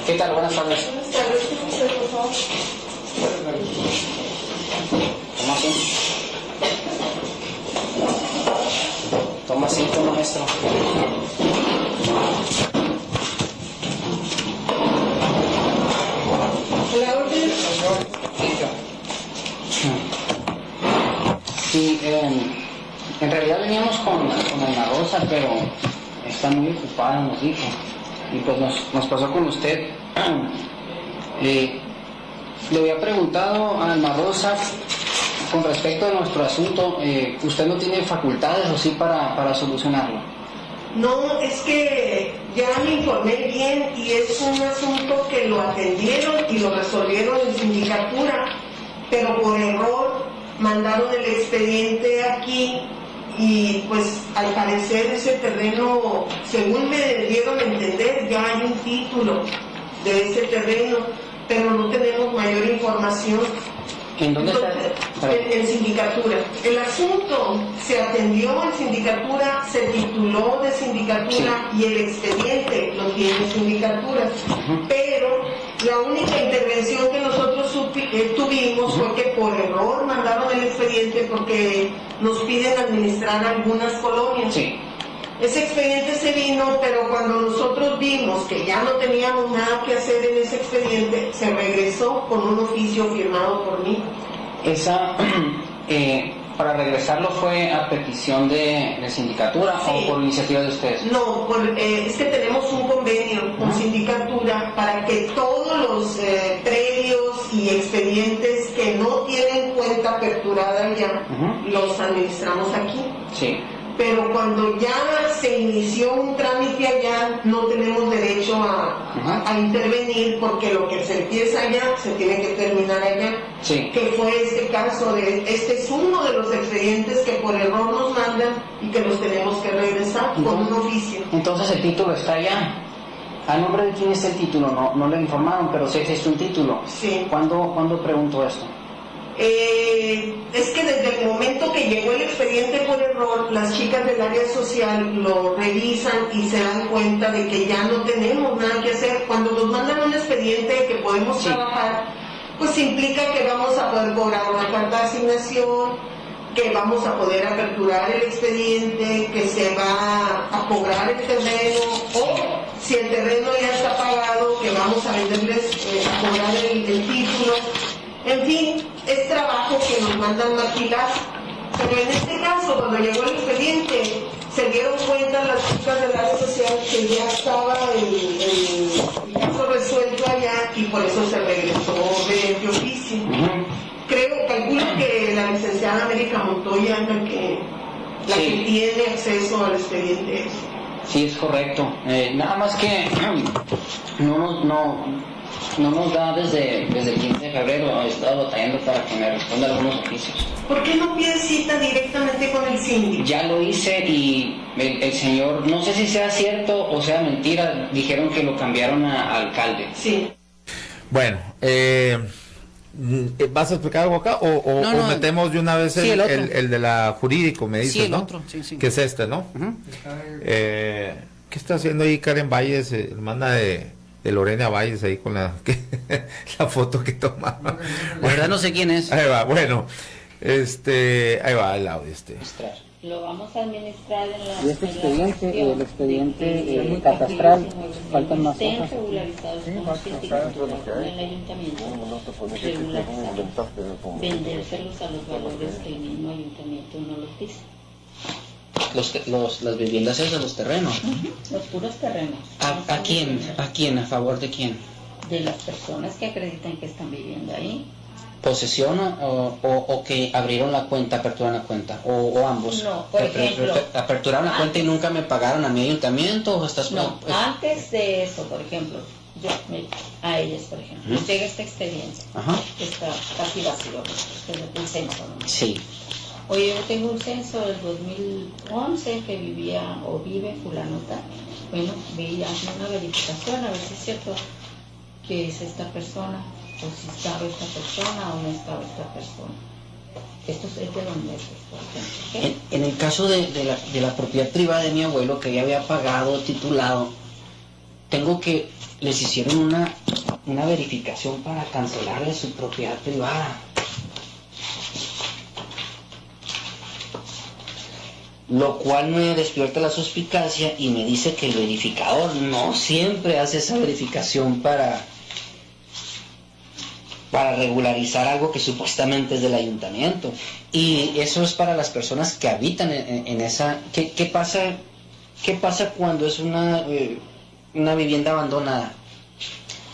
¿Qué tal? Buenas tardes. Buenas tardes, usted, por favor. Toma asiento, maestro. En realidad veníamos con Alma Rosa, pero está muy ocupada, nos dijo. Y pues nos pasó con usted. Le había preguntado a Alma Rosa con respecto a nuestro asunto, ¿usted no tiene facultades o sí para solucionarlo? No, es que ya me informé bien y es un asunto que lo atendieron y lo resolvieron en sindicatura, pero por error mandaron el expediente aquí y pues al parecer ese terreno, según me dieron a entender, ya hay un título de ese terreno, pero no tenemos mayor información. ¿En dónde está? En sindicatura. El asunto se atendió en sindicatura, se tituló de sindicatura y el expediente lo tiene sindicatura. Pero la única intervención que nosotros tuvimos fue que por error mandaron el expediente porque nos piden administrar algunas colonias. Sí. Ese expediente se vino, pero cuando nosotros vimos que ya no teníamos nada que hacer en ese expediente, se regresó con un oficio firmado por mí. Para regresarlo fue a petición de sindicatura, sí, o por iniciativa de ustedes. No, es que tenemos un convenio con sindicatura para que todos los predios y expedientes que no tienen cuenta aperturada ya, los administramos aquí. Sí. Pero cuando ya se inició un trámite allá, no tenemos derecho a intervenir porque lo que se empieza allá se tiene que terminar allá. Sí. Que fue este caso, este es uno de los expedientes que por error nos mandan y que los tenemos que regresar con un oficio. Entonces el título está allá. ¿A nombre de quién está el título? No le informaron, pero sí existe un título. Sí. ¿Cuándo preguntó esto? Es que desde el momento que llegó el expediente por error, las chicas del área social lo revisan y se dan cuenta de que ya no tenemos nada que hacer. Cuando nos mandan un expediente que podemos trabajar, pues implica que vamos a poder cobrar una carta de asignación, que vamos a poder aperturar el expediente, que se va a cobrar el terreno, o si el terreno ya está pagado, que vamos a venderles, a cobrar el título. En fin, es trabajo que nos mandan maquilar. Pero en este caso, cuando llegó el expediente, se dieron cuenta las chicas del área social que ya estaba el caso resuelto allá y por eso se regresó de oficio. Calculo que la licenciada América Montoya es la que tiene acceso al expediente. Sí, es correcto. Nada más que no nos da desde el 15 de febrero, he estado batallando para que me responda algunos oficios. ¿Por qué no pides cita directamente con el síndico? Ya lo hice y el señor, no sé si sea cierto o sea mentira, dijeron que lo cambiaron a alcalde. Sí. Bueno, ¿vas a explicar algo acá o metemos de una vez el de la jurídico, me dices, sí, el ¿no? otro, sí. Que es este, ¿no? ¿Qué está haciendo ahí Karen Valles, hermana de Lorena Valles, ahí con la foto que tomaba? La verdad no sé quién es. Ahí va, bueno, ahí va el audio Lo vamos a administrar en la... Y este expediente, el expediente catastral, faltan más hojas. Regularizados como científicos en el ayuntamiento, regularizados, vendérselos a los valores que el mismo ayuntamiento no los dice. Las viviendas esas, los terrenos. Los puros terrenos. ¿A quién? ¿A quién? ¿A favor de quién? De las personas que acreditan que están viviendo ahí. ¿Posesión o que abrieron la cuenta, aperturaron la cuenta? ¿O ambos? No, por ejemplo... ¿Aperturaron la cuenta y nunca me pagaron a mi ayuntamiento? ¿O estás antes de eso, por ejemplo, a ellas, por ejemplo, llega este expediente, que está casi vacío, desde el censo, ¿no? Sí. Oye, yo tengo un censo del 2011 que vivía o vive fulanota. Bueno, ve, hazme una verificación a ver si es cierto que es esta persona, o si estaba esta persona o no estaba esta persona. Esto es de los meses, por ejemplo. En el caso de la propiedad privada de mi abuelo, que ya había pagado, titulado, tengo que les hicieron una verificación para cancelarle su propiedad privada. Lo cual me despierta la suspicacia y me dice que el verificador no siempre hace esa verificación para para regularizar algo que supuestamente es del ayuntamiento. Y eso es para las personas que habitan en esa... ¿Qué pasa cuando es una vivienda abandonada?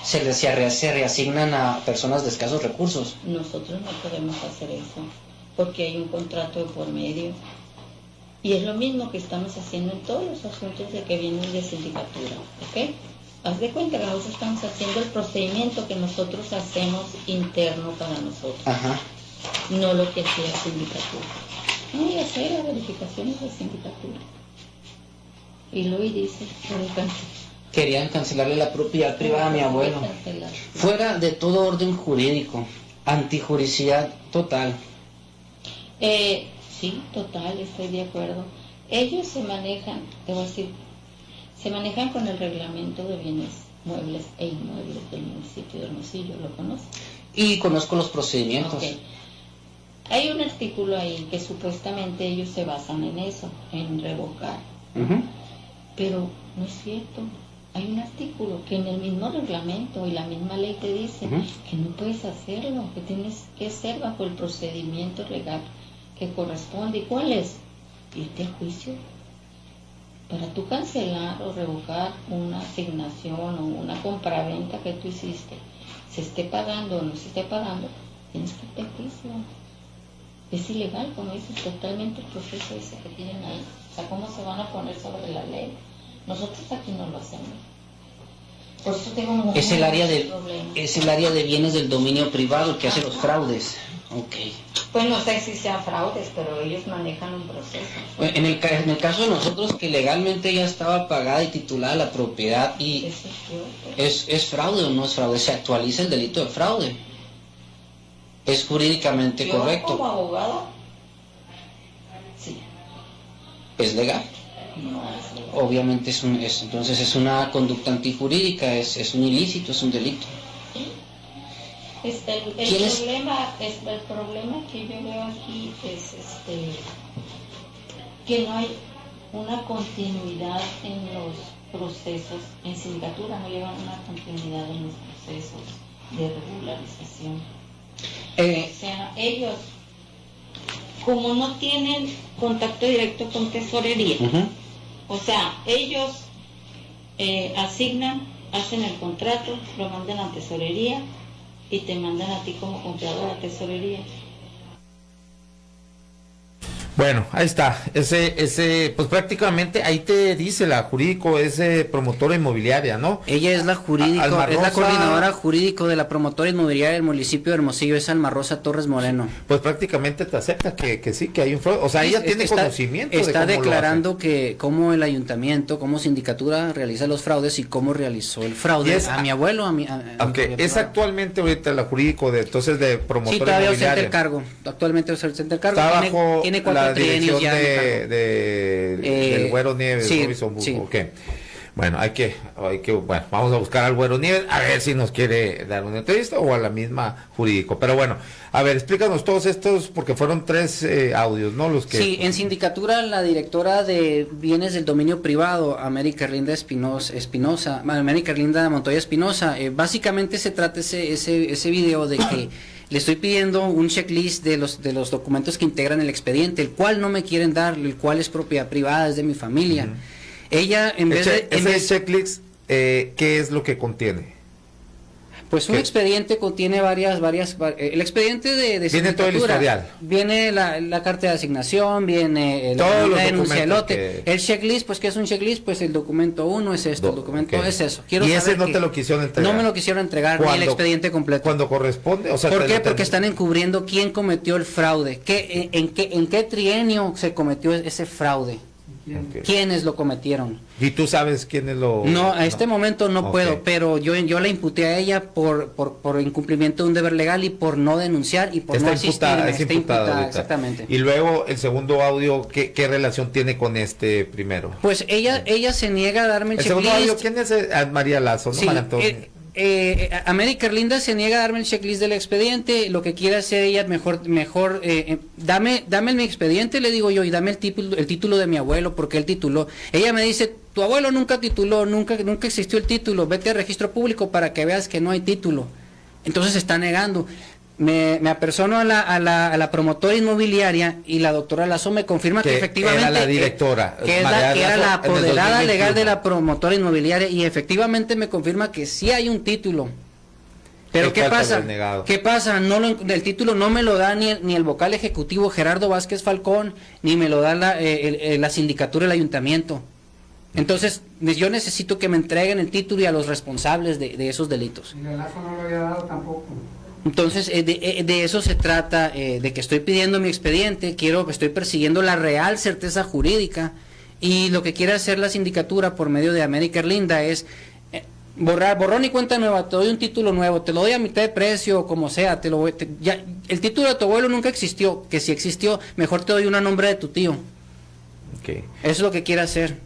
Se reasignan a personas de escasos recursos. Nosotros no podemos hacer eso, porque hay un contrato de por medio. Y es lo mismo que estamos haciendo en todos los asuntos de que vienen de sindicatura, ¿ok? Haz de cuenta que nosotros estamos haciendo el procedimiento que nosotros hacemos interno para nosotros. Ajá. No lo que hacía la sindicatura. No voy a hacer las verificaciones de sindicatura. Y Luis dice, querían cancelarle la propiedad privada a mi abuelo. Fuera de todo orden jurídico, antijuricidad total. Sí, total, estoy de acuerdo. Ellos se manejan, te voy a decir, se manejan con el reglamento de bienes muebles e inmuebles del municipio de Hermosillo, ¿lo conoces? Y conozco los procedimientos. Okay. Hay un artículo ahí que supuestamente ellos se basan en eso, en revocar. Pero no es cierto. Hay un artículo que en el mismo reglamento y la misma ley te dice que no puedes hacerlo, que tienes que ser bajo el procedimiento legal que corresponde. ¿Y cuál es? Irte a juicio. Para tú cancelar o revocar una asignación o una compraventa que tú hiciste, se esté pagando o no se esté pagando, tienes que irte a juicio. Es ilegal, como dices, totalmente el proceso ese que tienen ahí. O sea, ¿cómo se van a poner sobre la ley? Nosotros aquí no lo hacemos. Por eso tengo es el área de bienes del dominio privado que hace los fraudes. Okay. Pues no sé si sean fraudes, pero ellos manejan un proceso. En el caso de nosotros, que legalmente ya estaba pagada y titulada la propiedad, y ¿es fraude o no es fraude? Se actualiza el delito de fraude. Es jurídicamente correcto. Como abogada, sí. ¿Es legal? No es legal. Obviamente entonces es una conducta antijurídica, es un ilícito, es un delito. El problema que yo veo aquí es que no hay una continuidad en los procesos, en sindicatura no llevan una continuidad en los procesos de regularización. O sea, ellos, como no tienen contacto directo con tesorería, o sea, ellos asignan, hacen el contrato, lo mandan a tesorería, y te mandan a ti como comprador a tesorería. Bueno, ahí está, pues prácticamente ahí te dice la jurídico, es promotora inmobiliaria, ¿no? Ella es la jurídico, es la coordinadora jurídico de la promotora inmobiliaria del municipio de Hermosillo, es Alma Rosa Torres Moreno. Pues prácticamente te acepta que sí, que hay un fraude, o sea, ella tiene conocimiento de está declarando que cómo el ayuntamiento, cómo sindicatura realiza los fraudes y cómo realizó el fraude a mi abuelo, aunque es actualmente ahorita la jurídico de promotora sí, todavía inmobiliaria. Ausente el cargo, actualmente ausente el cargo. Está bajo tiene 4 la dirección ya del Güero Nieves, sí, Robinson Bujo. Sí. Okay. Bueno, bueno, vamos a buscar al Güero Nieves a ver si nos quiere dar una entrevista o a la misma jurídico. Pero bueno, a ver, explícanos todos estos, porque fueron 3 audios, ¿no? Los que... Sí, en sindicatura la directora de bienes del dominio privado, América Erlinda América Erlinda Montoya Espinosa, básicamente se trata ese video de que le estoy pidiendo un checklist de los documentos que integran el expediente, el cual no me quieren dar, el cual es propiedad privada, es de mi familia. Ella, ese checklist, ¿qué es lo que contiene? Pues un expediente contiene varias, el expediente de viene todo el historial. Viene la carta de asignación, viene la denuncia de lote. El checklist, pues ¿qué es un checklist? Pues el documento 1 es esto, el documento es eso. Y ese no te lo quisieron entregar. No me lo quisieron entregar, ni el expediente completo. Cuando corresponde, o sea, ¿por qué? Porque están encubriendo quién cometió el fraude, en qué trienio se cometió ese fraude. Okay. ¿Quiénes lo cometieron? ¿Y tú sabes quiénes lo...? No, a este momento no puedo, pero yo la imputé a ella por incumplimiento de un deber legal y por no denunciar y por no asistirme. Está imputada, exactamente. Y luego el segundo audio, ¿qué relación tiene con este primero? Pues ella se niega a darme el checklist. ¿El segundo audio quién es? María Lazo, ¿no? Sí, María Antonia. América Erlinda se niega a darme el checklist del expediente. Lo que quiere hacer ella, mejor dame mi expediente, le digo yo, y dame el título de mi abuelo, porque él tituló. Ella me dice, tu abuelo nunca tituló, nunca existió el título, vete al registro público para que veas que no hay título. Entonces se está negando. Me apersono a la promotora inmobiliaria y la doctora Lazo me confirma que efectivamente era la directora, que era la apoderada legal de la promotora inmobiliaria, y efectivamente me confirma que sí hay un título. Pero ¿qué pasa? ¿Qué pasa? El título no me lo da ni el vocal ejecutivo Gerardo Vázquez Falcón, ni me lo da la sindicatura del ayuntamiento. Entonces, yo necesito que me entreguen el título y a los responsables de esos delitos. Y el Lazo no lo había dado tampoco. Entonces, de eso se trata, de que estoy pidiendo mi expediente, estoy persiguiendo la real certeza jurídica, y lo que quiere hacer la sindicatura por medio de América Erlinda es borrón y cuenta nueva, te doy un título nuevo, te lo doy a mitad de precio, o como sea, el título de tu abuelo nunca existió, que si existió, mejor te doy uno a nombre de tu tío. Okay. Eso es lo que quiere hacer,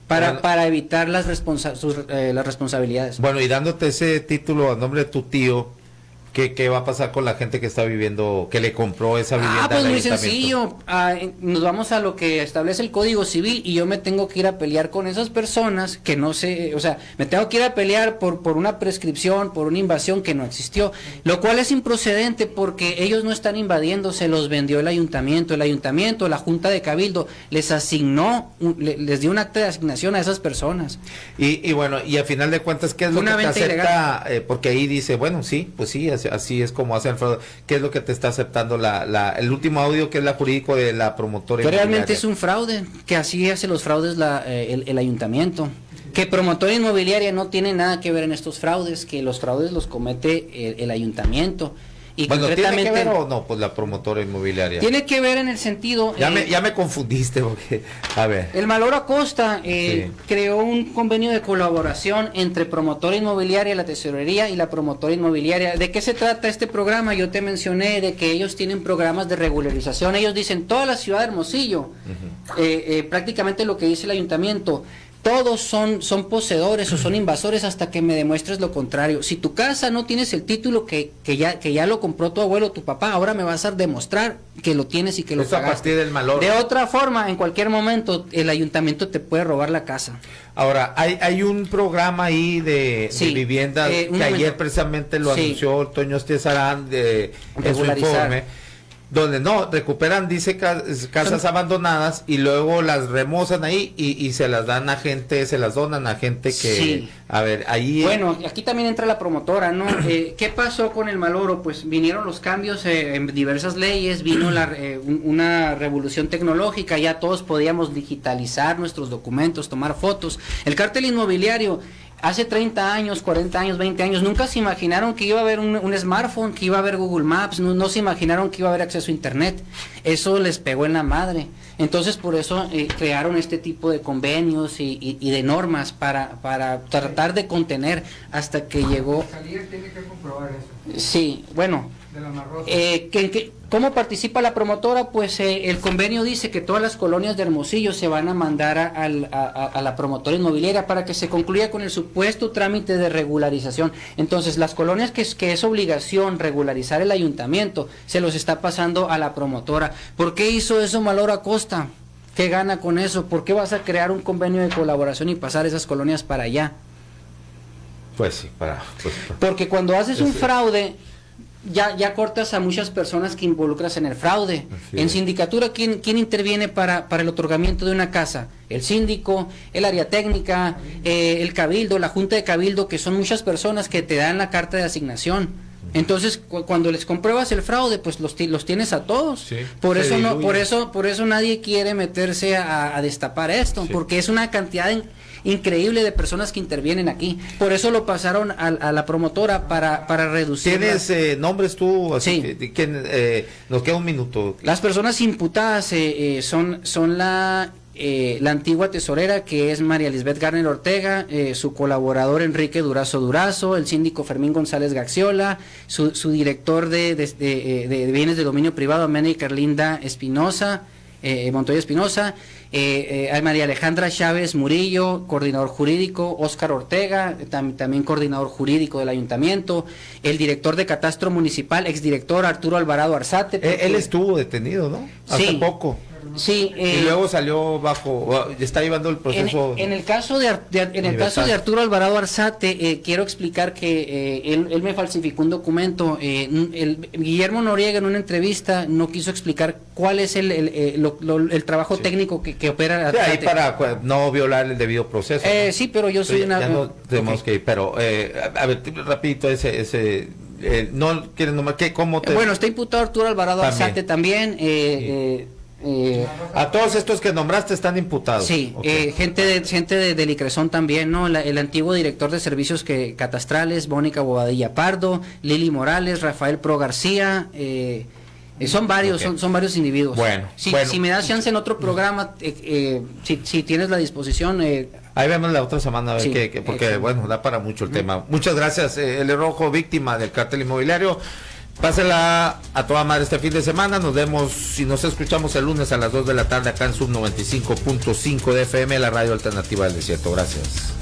para evitar las responsabilidades. Bueno, y dándote ese título a nombre de tu tío, ¿qué va a pasar con la gente que está viviendo, que le compró esa vivienda? Pues muy sencillo, nos vamos a lo que establece el Código Civil, y yo me tengo que ir a pelear con esas personas que no sé, o sea, me tengo que ir a pelear por una prescripción, por una invasión que no existió, lo cual es improcedente porque ellos no están invadiendo, se los vendió el ayuntamiento, la Junta de Cabildo les asignó, les dio un acta de asignación a esas personas. Y bueno, y al final de cuentas, ¿qué es lo que te acepta? Porque ahí dice, bueno, sí, pues sí, así es como hacen fraude. ¿Qué es lo que te está aceptando el último audio, que es la jurídico de la promotora? Que realmente es un fraude, que así hace los fraudes el ayuntamiento. Que promotora inmobiliaria no tiene nada que ver en estos fraudes, que los fraudes los comete el ayuntamiento. Y bueno, ¿tiene que ver o no? Pues la promotora inmobiliaria. Tiene que ver en el sentido... Ya me confundiste, porque, a ver. El Maloro Acosta creó un convenio de colaboración entre promotora inmobiliaria, la tesorería y la promotora inmobiliaria. ¿De qué se trata este programa? Yo te mencioné de que ellos tienen programas de regularización. Ellos dicen, toda la ciudad de Hermosillo, prácticamente lo que dice el ayuntamiento, todos son poseedores o son invasores hasta que me demuestres lo contrario. Si tu casa no tienes el título que ya lo compró tu abuelo o tu papá, ahora me vas a demostrar que lo tienes y que lo pagaste. A partir del Maloro. De otra forma, en cualquier momento, el ayuntamiento te puede robar la casa. Ahora, hay un programa ahí de viviendas que ayer precisamente lo anunció Toño Estezarán en su informe, donde recuperan, dice, casas abandonadas y luego las remozan ahí y se las dan a gente, se las donan a gente que... Sí. A ver, ahí... Bueno, aquí también entra la promotora, ¿no? ¿Qué pasó con el Maloro? Pues vinieron los cambios en diversas leyes, vino una revolución tecnológica, ya todos podíamos digitalizar nuestros documentos, tomar fotos. El cártel inmobiliario... Hace 30 años, 40 años, 20 años, nunca se imaginaron que iba a haber un smartphone, que iba a haber Google Maps, no se imaginaron que iba a haber acceso a Internet. Eso les pegó en la madre. Entonces, por eso crearon este tipo de convenios y de normas para tratar de contener hasta que llegó... Salir tiene que comprobar eso. Sí, bueno... ¿Cómo participa la promotora? Pues el convenio dice que todas las colonias de Hermosillo se van a mandar a la promotora inmobiliaria para que se concluya con el supuesto trámite de regularización. Entonces, las colonias que es obligación regularizar el ayuntamiento, se los está pasando a la promotora. ¿Por qué hizo eso Maloro Acosta? ¿Qué gana con eso? ¿Por qué vas a crear un convenio de colaboración y pasar esas colonias para allá? Pues sí, porque cuando haces un fraude... Ya cortas a muchas personas que involucras en el fraude. En sindicatura, ¿quién interviene para el otorgamiento de una casa? El síndico, el área técnica, el cabildo, la junta de cabildo, que son muchas personas que te dan la carta de asignación. Entonces, cuando les compruebas el fraude, pues los tienes a todos. Sí, por eso nadie quiere meterse a destapar esto, porque es una cantidad increíble de personas que intervienen aquí. Por eso lo pasaron a la promotora para reducir. ¿Tienes nombres tú? Así sí. Nos queda un minuto. Las personas imputadas son la antigua tesorera, que es María Lisbeth Garner Ortega, su colaborador Enrique Durazo, el síndico Fermín González Gaxiola, su director de bienes de dominio privado, América Erlinda Espinosa, Montoya Espinosa, María Alejandra Chávez Murillo, coordinador jurídico, Óscar Ortega, también coordinador jurídico del ayuntamiento, el director de catastro municipal, exdirector Arturo Alvarado Arzate. Él estuvo detenido, ¿no? Hace poco. Sí. Y luego salió está llevando el proceso. En el caso de Arturo Alvarado Arzate, quiero explicar que él me falsificó un documento. Guillermo Noriega en una entrevista no quiso explicar cuál es el trabajo técnico que opera Arzate. Ahí para no violar el debido proceso. ¿No? Sí, pero yo soy una... Ya no tenemos que ir, pero a ver, rapidito no quieren nomás ¿cómo te... Bueno, está imputado Arturo Alvarado Arzate también. A todos estos que nombraste están imputados. Sí, okay. Gente de Licresón también, ¿no? El antiguo director de servicios catastrales, Mónica Bobadilla Pardo, Lili Morales, Rafael Pro García, son varios, son varios individuos. Bueno, si me das chance en otro programa, si tienes la disposición. Ahí vemos la otra semana, a ver porque bueno, da para mucho el tema. Muchas gracias, L. Rojo, víctima del cártel inmobiliario. Pásela a toda madre este fin de semana. Nos vemos y nos escuchamos el lunes a las 2 de la tarde acá en Sub 95.5 de FM, la radio alternativa del desierto. Gracias.